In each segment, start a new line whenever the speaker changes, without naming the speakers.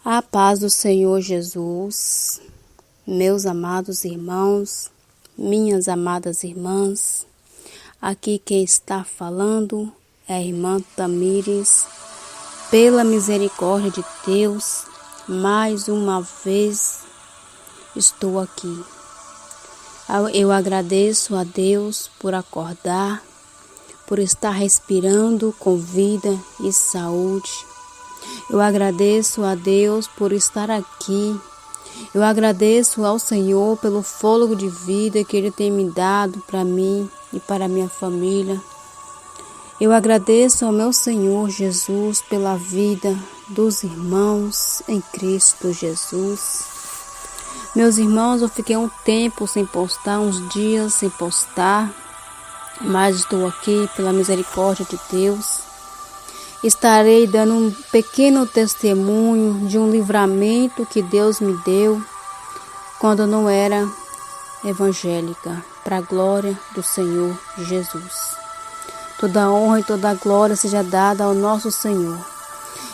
A paz do Senhor Jesus, meus amados irmãos, minhas amadas irmãs, aqui quem está falando é a irmã Tamires. Pela misericórdia de Deus, mais uma vez estou aqui. Eu agradeço a Deus por acordar, por estar respirando com vida e saúde. Eu agradeço a Deus por estar aqui. Eu agradeço ao Senhor pelo fôlego de vida que Ele tem me dado para mim e para minha família. Eu agradeço ao meu Senhor Jesus pela vida dos irmãos em Cristo Jesus. Meus irmãos, eu fiquei um tempo sem postar, uns dias sem postar, mas estou aqui pela misericórdia de Deus. Estarei dando um pequeno testemunho de um livramento que Deus me deu quando eu não era evangélica, para a glória do Senhor Jesus. Toda honra e toda glória seja dada ao nosso Senhor.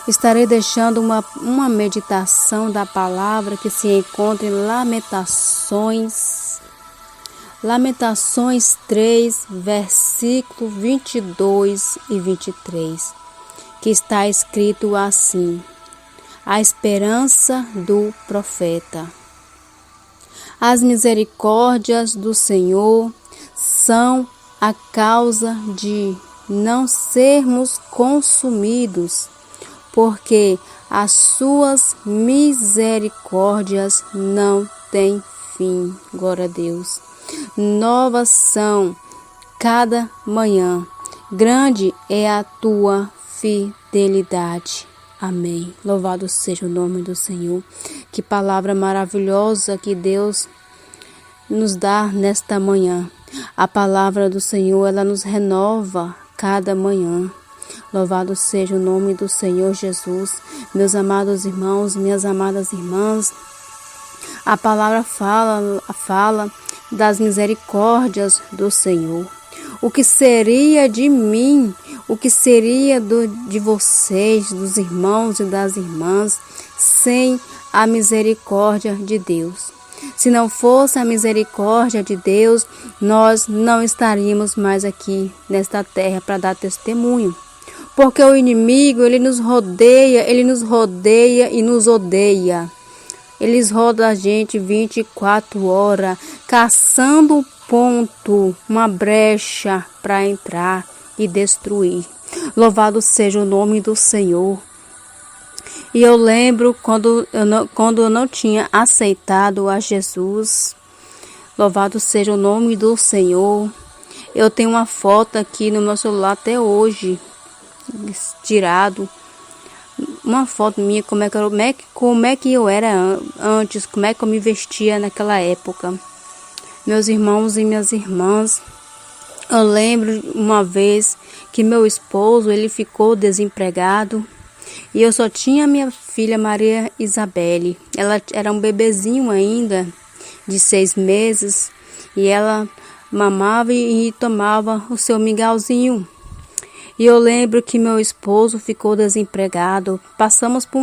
Estarei deixando uma meditação da palavra que se encontra em Lamentações 3, versículo 22 e 23. Que está escrito assim: a esperança do profeta. As misericórdias do Senhor são a causa de não sermos consumidos, porque as suas misericórdias não têm fim. Glória a Deus. Novas são cada manhã. Grande é a tua fidelidade. Amém. Louvado seja o nome do Senhor. Que palavra maravilhosa que Deus nos dá nesta manhã. A palavra do Senhor, ela nos renova cada manhã. Louvado seja o nome do Senhor Jesus. Meus amados irmãos, minhas amadas irmãs, a palavra fala das misericórdias do Senhor. O que seria de mim? O que seria de vocês, dos irmãos e das irmãs, sem a misericórdia de Deus? Se não fosse a misericórdia de Deus, nós não estaríamos mais aqui nesta terra para dar testemunho. Porque o inimigo, ele nos rodeia e nos odeia. Eles rodam a gente 24 horas, caçando um ponto, uma brecha para entrar e destruir. Louvado seja o nome do Senhor. E eu lembro quando eu não tinha aceitado a Jesus. Louvado seja o nome do Senhor. Eu tenho uma foto aqui no meu celular até hoje, tirado. Uma foto minha, como é que eu era antes, como é que eu me vestia naquela época. Meus irmãos e minhas irmãs, eu lembro uma vez que meu esposo, ele ficou desempregado e eu só tinha minha filha Maria Isabelle. Ela era um bebezinho ainda, de 6 meses, e ela mamava e tomava o seu mingauzinho. E eu lembro que meu esposo ficou desempregado. Passamos por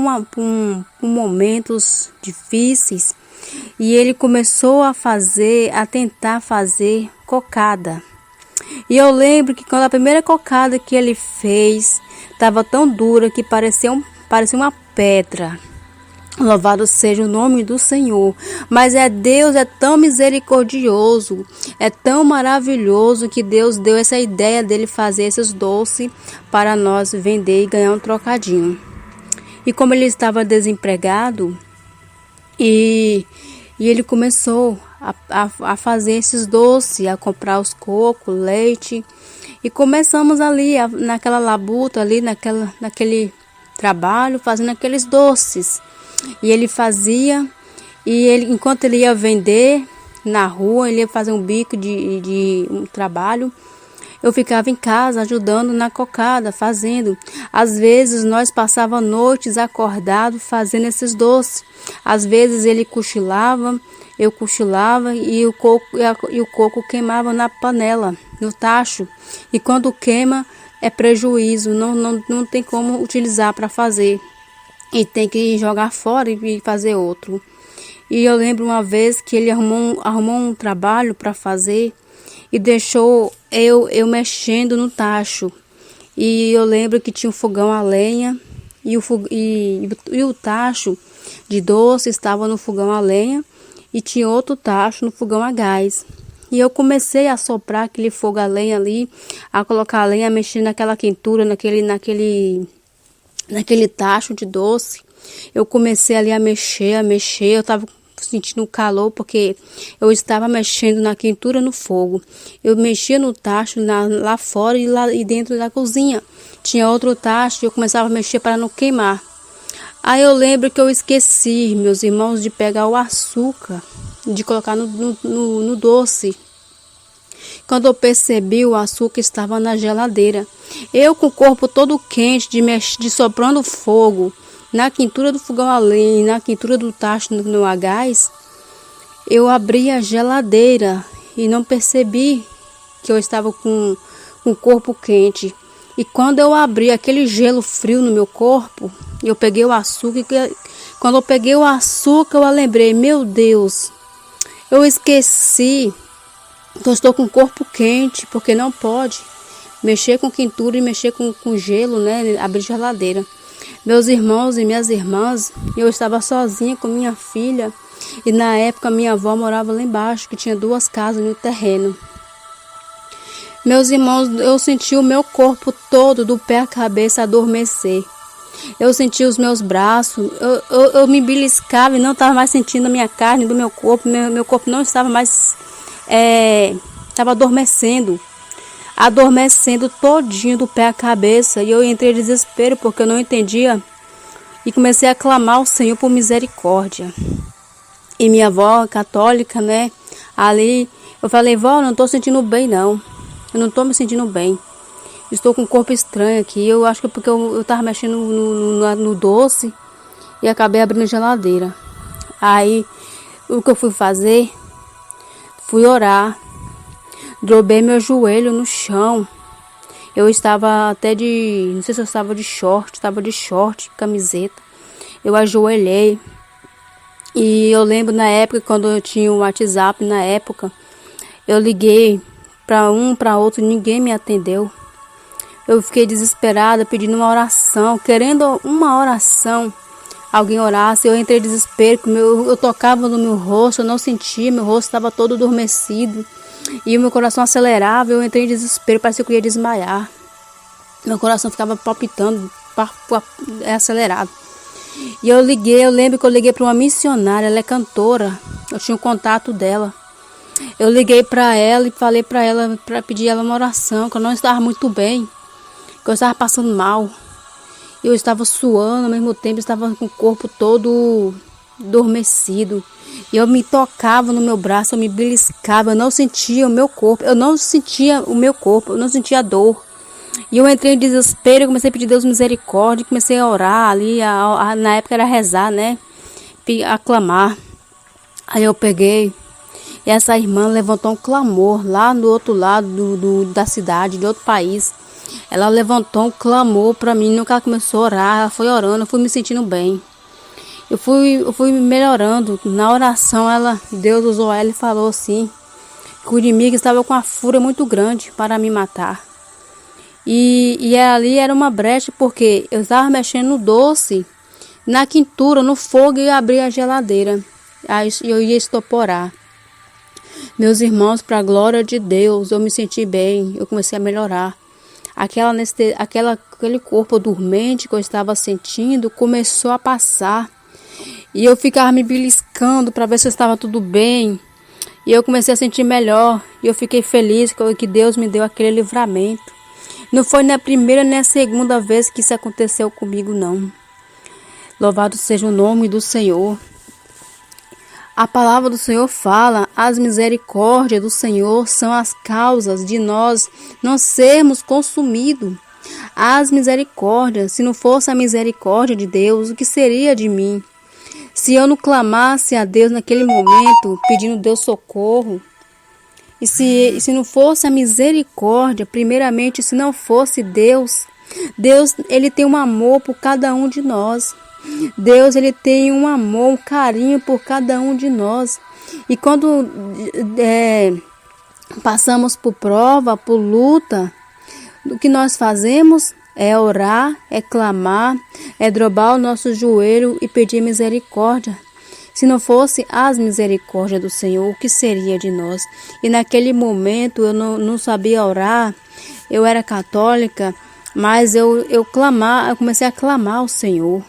momentos difíceis e ele começou a tentar fazer cocada. E eu lembro que quando a primeira cocada que ele fez estava tão dura que parecia uma pedra. Louvado seja o nome do Senhor. Mas Deus é tão misericordioso, é tão maravilhoso que Deus deu essa ideia dele fazer esses doces para nós vender e ganhar um trocadinho. E como ele estava desempregado, e ele começou a fazer esses doces, a comprar os cocos, leite. E começamos ali, naquela labuta, ali naquele trabalho, fazendo aqueles doces. E ele fazia, enquanto ele ia vender na rua, ele ia fazer um bico de um trabalho. Eu ficava em casa ajudando na cocada, fazendo. Às vezes nós passávamos noites acordados fazendo esses doces. Às vezes ele cochilava, eu cochilava e o coco queimava na panela, no tacho. E quando queima é prejuízo, não tem como utilizar para fazer. e tem que jogar fora e fazer outro. E eu lembro uma vez que ele arrumou um trabalho para fazer e deixou eu mexendo no tacho. E eu lembro que tinha um fogão a lenha e o tacho de doce estava no fogão a lenha e tinha outro tacho no fogão a gás. E eu comecei a soprar aquele fogo a lenha ali, a colocar a lenha, mexendo naquela quentura, naquele tacho de doce. Eu comecei ali a mexer, eu estava sentindo calor porque eu estava mexendo na quentura no fogo. Eu mexia no tacho lá fora e dentro da cozinha. Tinha outro tacho e eu começava a mexer para não queimar. Aí eu lembro que eu esqueci, meus irmãos, de pegar o açúcar, de colocar no doce. Quando eu percebi, o açúcar estava na geladeira. Eu com o corpo todo quente, de soprando fogo, na quentura do fogão a lenha, na quentura do tacho no a gás, eu abri a geladeira e não percebi que eu estava com o corpo quente. E quando eu abri aquele gelo frio no meu corpo, eu peguei o açúcar. Quando eu peguei o açúcar, eu lembrei, meu Deus, eu esqueci que eu estou com o corpo quente, porque não pode mexer com quentura e mexer com gelo, né? Abrir geladeira. Meus irmãos e minhas irmãs, eu estava sozinha com minha filha e na época minha avó morava lá embaixo, que tinha 2 casas no terreno. Meus irmãos, eu senti o meu corpo todo, do pé à cabeça, adormecer. Eu senti os meus braços, eu me beliscava e não estava mais sentindo a minha carne do meu corpo. Meu corpo não estava mais, estava adormecendo todinho do pé à cabeça. E eu entrei em desespero porque eu não entendia e comecei a clamar ao Senhor por misericórdia. E minha avó católica, né, ali, eu falei, vó, não estou sentindo bem não. Eu não estou me sentindo bem. Estou com um corpo estranho aqui. Eu acho que é porque eu estava mexendo no doce e acabei abrindo a geladeira. Aí, o que eu fui fazer? Fui orar. Dobrei meu joelho no chão. Eu estava até não sei se eu estava de short, camiseta. Eu ajoelhei. E eu lembro na época, quando eu tinha o WhatsApp, eu liguei para outro, ninguém me atendeu. Eu fiquei desesperada, pedindo uma oração, querendo uma oração, alguém orasse. Eu entrei em desespero, eu tocava no meu rosto, eu não sentia, meu rosto estava todo adormecido e o meu coração acelerava. Eu entrei em desespero, parecia que eu ia desmaiar. Meu coração ficava palpitando, acelerado. E eu lembro que eu liguei para uma missionária, ela é cantora, eu tinha o contato dela. Eu liguei para ela e falei para ela, para pedir ela uma oração, que eu não estava muito bem, que eu estava passando mal. Eu estava suando, ao mesmo tempo estava com o corpo todo adormecido. E eu me tocava no meu braço, eu me beliscava, eu não sentia o meu corpo, eu não sentia a dor. E eu entrei em desespero, eu comecei a pedir Deus misericórdia, comecei a orar ali, na época era rezar, né? Aclamar. Aí eu peguei. E essa irmã levantou um clamor lá do outro lado da cidade, de outro país. Ela levantou um clamor para mim. No que ela começou a orar, ela foi orando, eu fui me sentindo bem. Eu fui melhorando. Na oração, Deus usou ela e falou assim, que o inimigo estava com uma fúria muito grande para me matar. E ali era uma brecha, porque eu estava mexendo no doce, na quentura, no fogo, e abri a geladeira. Aí eu ia estoporar. Meus irmãos, para a glória de Deus, eu me senti bem, eu comecei a melhorar. Aquele corpo dormente que eu estava sentindo começou a passar. E eu ficava me beliscando para ver se eu estava tudo bem. E eu comecei a sentir melhor. E eu fiquei feliz que Deus me deu aquele livramento. Não foi nem a primeira nem a segunda vez que isso aconteceu comigo, não. Louvado seja o nome do Senhor. A palavra do Senhor fala, as misericórdias do Senhor são as causas de nós não sermos consumidos. As misericórdias, se não fosse a misericórdia de Deus, o que seria de mim? Se eu não clamasse a Deus naquele momento, pedindo a Deus socorro, e se não fosse a misericórdia, primeiramente, se não fosse Deus Deus, Ele tem um amor por cada um de nós. Deus, Ele tem um amor, um carinho por cada um de nós. E quando passamos por prova, por luta, o que nós fazemos é orar, é clamar, é dobrar o nosso joelho e pedir misericórdia. Se não fosse as misericórdias do Senhor, o que seria de nós? E naquele momento eu não sabia orar, eu era católica, mas eu comecei a clamar ao Senhor.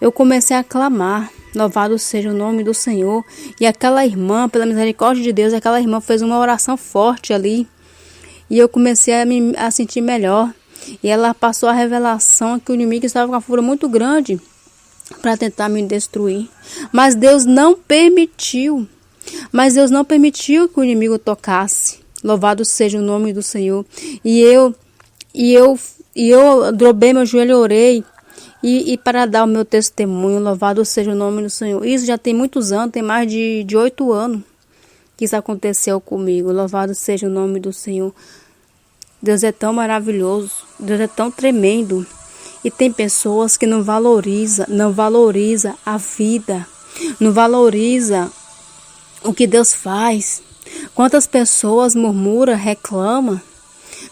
Eu comecei a clamar, louvado seja o nome do Senhor. E aquela irmã, pela misericórdia de Deus, aquela irmã fez uma oração forte ali. E eu comecei a sentir melhor. E ela passou a revelação que o inimigo estava com uma fúria muito grande para tentar me destruir. Mas Deus não permitiu. Mas Deus não permitiu que o inimigo tocasse. Louvado seja o nome do Senhor. E eu dobrei meu joelho e orei. E para dar o meu testemunho, louvado seja o nome do Senhor. Isso já tem muitos anos, tem mais de 8 anos que isso aconteceu comigo. Louvado seja o nome do Senhor. Deus é tão maravilhoso, Deus é tão tremendo. E tem pessoas que não valoriza a vida, não valoriza o que Deus faz. Quantas pessoas murmuram, reclamam,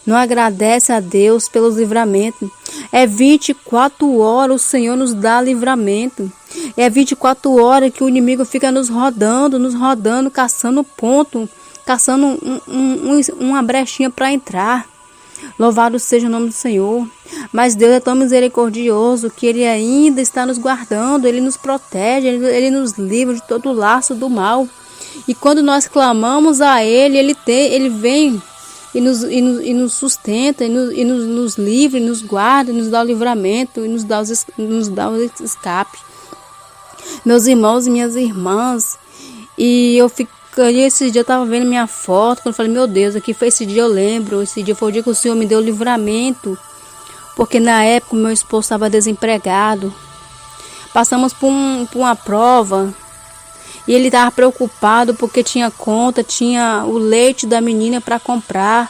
não agradece a Deus pelos livramentos. É 24 horas o Senhor nos dá livramento. É 24 horas que o inimigo fica nos rodando, caçando ponto, caçando uma brechinha para entrar. Louvado seja o nome do Senhor. Mas Deus é tão misericordioso que Ele ainda está nos guardando, Ele nos protege, Ele nos livra de todo o laço do mal. E quando nós clamamos a Ele, Ele vem e nos sustenta, e nos livra, e nos guarda, e nos dá o livramento, e nos dá o escape. Meus irmãos e minhas irmãs, e esse dia eu estava vendo minha foto, quando eu falei, meu Deus, aqui foi esse dia, eu lembro, esse dia foi o dia que o Senhor me deu o livramento, porque na época meu esposo estava desempregado, passamos por uma prova, e ele estava preocupado porque tinha conta, tinha o leite da menina para comprar.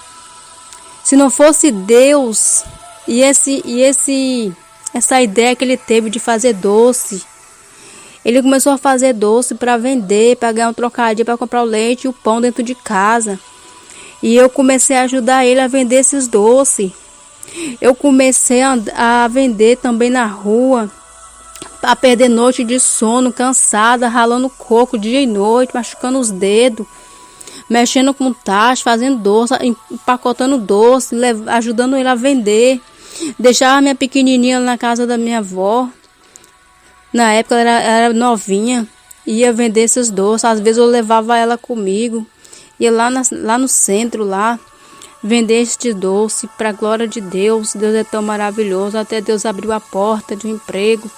Se não fosse Deus e essa ideia que ele teve de fazer doce, ele começou a fazer doce para vender, para ganhar um trocadinho, para comprar o leite e o pão dentro de casa. E eu comecei a ajudar ele a vender esses doces. Eu comecei a vender também na rua, a perder noite de sono, cansada, ralando coco dia e noite, machucando os dedos, mexendo com taxa, fazendo doce, empacotando doce, ajudando ele a vender. Deixava a minha pequenininha na casa da minha avó. Na época ela era novinha, ia vender esses doces. Às vezes eu levava ela comigo, ia lá no centro, lá, vender este doce para a glória de Deus. Deus é tão maravilhoso, até Deus abriu a porta de um emprego.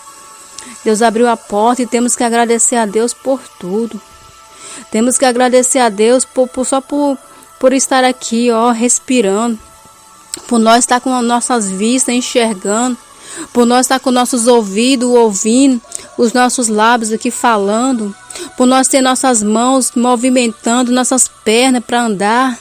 Deus abriu a porta e temos que agradecer a Deus por tudo. Temos que agradecer a Deus só por estar aqui, respirando. Por nós estar com nossas vistas enxergando. Por nós estar com nossos ouvidos ouvindo. Os nossos lábios aqui falando. Por nós ter nossas mãos movimentando, nossas pernas para andar.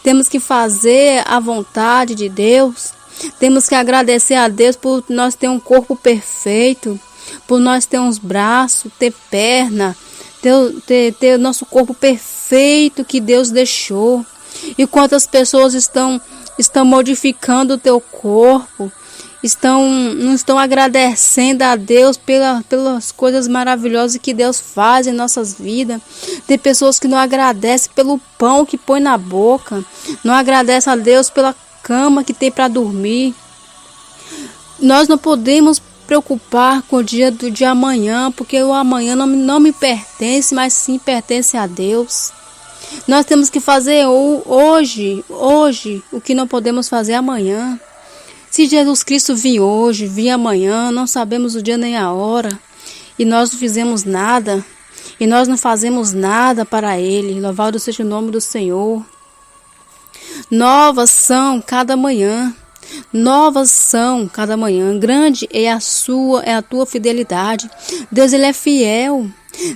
Temos que fazer a vontade de Deus. Temos que agradecer a Deus por nós ter um corpo perfeito. Por nós ter uns braços, ter perna, ter nosso corpo perfeito que Deus deixou. E quantas pessoas estão modificando o teu corpo, não estão agradecendo a Deus pelas coisas maravilhosas que Deus faz em nossas vidas. Tem pessoas que não agradecem pelo pão que põe na boca, não agradecem a Deus pela cama que tem para dormir. Nós não podemos preocupar com o dia de amanhã, porque o amanhã não me pertence, mas sim pertence a Deus. Nós temos que fazer hoje o que não podemos fazer amanhã. Se Jesus Cristo vir hoje, vir amanhã, não sabemos o dia nem a hora, e nós não fizemos nada, e nós não fazemos nada para Ele. Louvado seja o nome do Senhor. Novas são cada manhã. Novas são cada manhã. Grande é a tua fidelidade. Deus, Ele é fiel.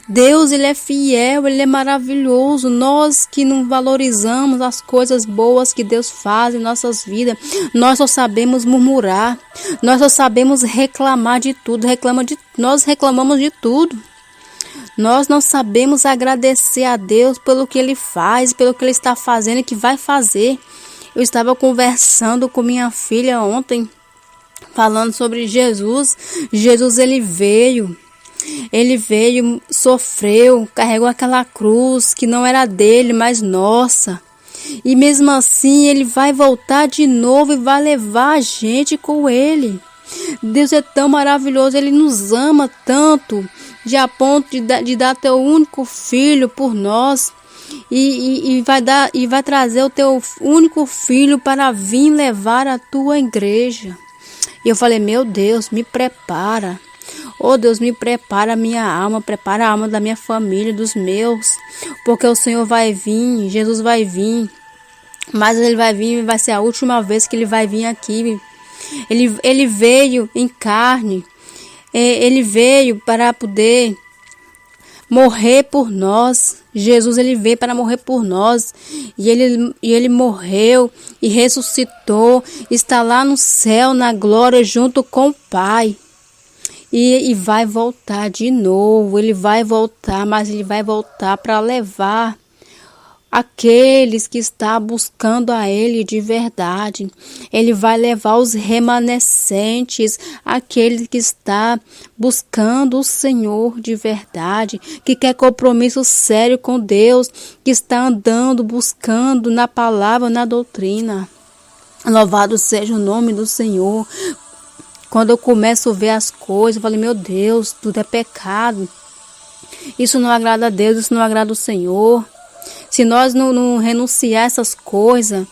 Deus, Ele é fiel, Ele é maravilhoso. Nós que não valorizamos as coisas boas que Deus faz em nossas vidas, nós só sabemos murmurar, nós só sabemos reclamar de tudo, nós reclamamos de tudo. Nós não sabemos agradecer a Deus pelo que Ele faz, pelo que Ele está fazendo e que vai fazer. Eu estava conversando com minha filha ontem, falando sobre Jesus. Jesus, Ele veio, sofreu, carregou aquela cruz que não era dele, mas nossa. E mesmo assim, Ele vai voltar de novo e vai levar a gente com Ele. Deus é tão maravilhoso, Ele nos ama tanto, de a ponto de dar teu único filho por nós. E vai trazer o teu único filho para vir levar a tua igreja. E eu falei, meu Deus, me prepara. Oh Deus, me prepara a minha alma, prepara a alma da minha família, dos meus. Porque o Senhor vai vir, Jesus vai vir. Mas Ele vai vir e vai ser a última vez que Ele vai vir aqui. Ele veio em carne. Ele veio para poder morrer por nós. Jesus, Ele veio para morrer por nós. E ele morreu e ressuscitou. Está lá no céu, na glória, junto com o Pai. E vai voltar de novo. Ele vai voltar, mas Ele vai voltar para levar aqueles que estão buscando a Ele de verdade. Ele vai levar os remanescentes, aqueles que estão buscando o Senhor de verdade, que quer compromisso sério com Deus, que está andando, buscando na palavra, na doutrina. Louvado seja o nome do Senhor. Quando eu começo a ver as coisas, eu falo, meu Deus, tudo é pecado. Isso não agrada a Deus, isso não agrada o Senhor. Se nós não renunciar a essas coisas,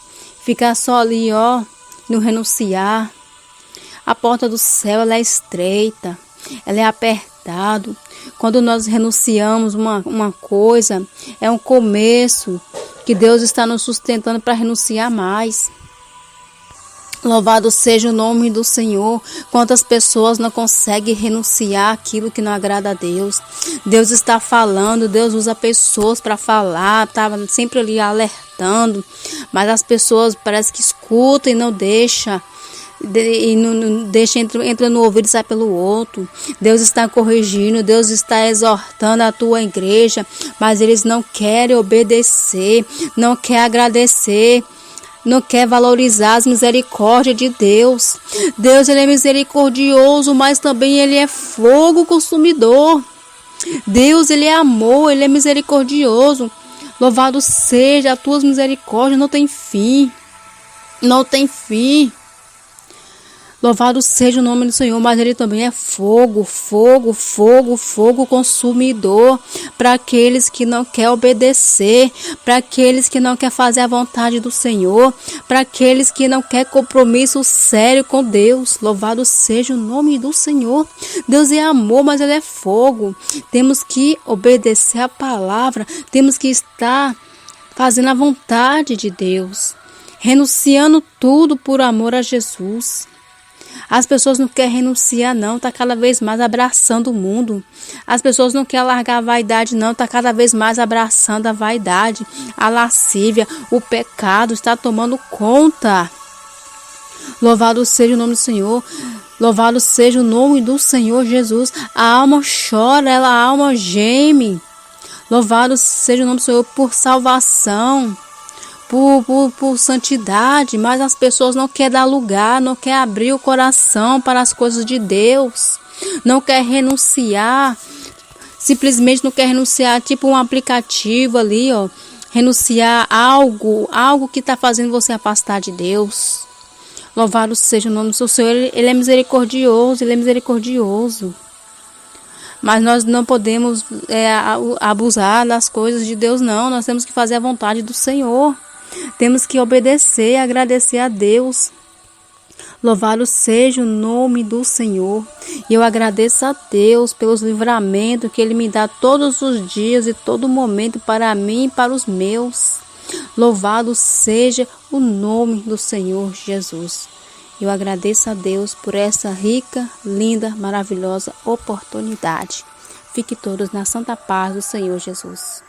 ficar só ali, não renunciar, a porta do céu ela é estreita, ela é apertada. Quando nós renunciamos uma coisa, é um começo que Deus está nos sustentando para renunciar mais. Louvado seja o nome do Senhor. Quantas pessoas não conseguem renunciar aquilo que não agrada a Deus. Deus está falando, Deus usa pessoas para falar, estava sempre ali alertando, mas as pessoas parece que escutam e não deixam. E não deixa, entra no ouvido e sai pelo outro. Deus está corrigindo, Deus está exortando a tua igreja, mas eles não querem obedecer, não querem agradecer, não quer valorizar as misericórdias de Deus. Deus, Ele é misericordioso, mas também Ele é fogo consumidor. Deus, Ele é amor, Ele é misericordioso. Louvado seja as tuas misericórdias, não tem fim. Não tem fim. Louvado seja o nome do Senhor, mas Ele também é fogo, fogo, fogo, fogo consumidor para aqueles que não querem obedecer, para aqueles que não querem fazer a vontade do Senhor, para aqueles que não querem compromisso sério com Deus. Louvado seja o nome do Senhor. Deus é amor, mas Ele é fogo. Temos que obedecer a palavra, temos que estar fazendo a vontade de Deus, renunciando tudo por amor a Jesus. As pessoas não querem renunciar não, está cada vez mais abraçando o mundo. As pessoas não querem largar a vaidade não, está cada vez mais abraçando a vaidade, a lascívia, o pecado está tomando conta. Louvado seja o nome do Senhor, louvado seja o nome do Senhor Jesus. A alma chora, a alma geme. Louvado seja o nome do Senhor por salvação. Por santidade, mas as pessoas não querem dar lugar, não querem abrir o coração para as coisas de Deus, não querem renunciar, simplesmente não querem renunciar, tipo um aplicativo ali, renunciar algo que está fazendo você afastar de Deus. Louvado seja o nome do Senhor, Ele é misericordioso, Ele é misericordioso. Mas nós não podemos abusar das coisas de Deus, não, nós temos que fazer a vontade do Senhor. Temos que obedecer e agradecer a Deus. Louvado seja o nome do Senhor. E eu agradeço a Deus pelos livramentos que Ele me dá todos os dias e todo momento para mim e para os meus. Louvado seja o nome do Senhor Jesus. Eu agradeço a Deus por essa rica, linda, maravilhosa oportunidade. Fique todos na santa paz do Senhor Jesus.